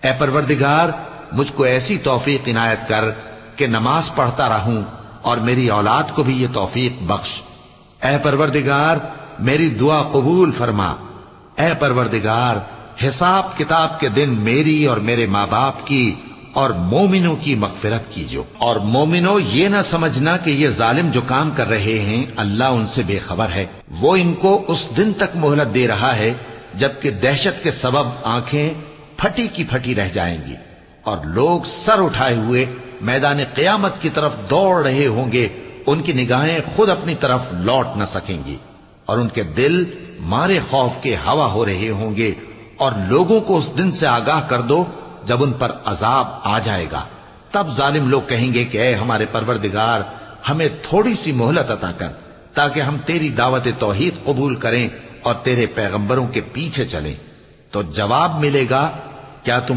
اے پروردگار مجھ کو ایسی توفیق عنایت کر کہ نماز پڑھتا رہوں اور میری اولاد کو بھی یہ توفیق بخش۔ اے پروردگار میری دعا قبول فرما۔ اے پروردگار حساب کتاب کے دن میری اور میرے ماں باپ کی اور مومنوں کی مغفرت کیجو۔ اور مومنوں یہ نہ سمجھنا کہ یہ ظالم جو کام کر رہے ہیں اللہ ان سے بے خبر ہے، وہ ان کو اس دن تک مہلت دے رہا ہے جبکہ دہشت کے سبب آنکھیں پھٹی کی پھٹی رہ جائیں گی اور لوگ سر اٹھائے ہوئے میدان قیامت کی طرف دوڑ رہے ہوں گے، ان کی نگاہیں خود اپنی طرف لوٹ نہ سکیں گی اور ان کے دل مارے خوف کے ہوا ہو رہے ہوں گے۔ اور لوگوں کو اس دن سے آگاہ کر دو جب ان پر عذاب آ جائے گا، تب ظالم لوگ کہیں گے کہ اے ہمارے پروردگار ہمیں تھوڑی سی مہلت عطا کر تاکہ ہم تیری دعوت توحید قبول کریں اور تیرے پیغمبروں کے پیچھے چلیں۔ تو جواب ملے گا کیا تم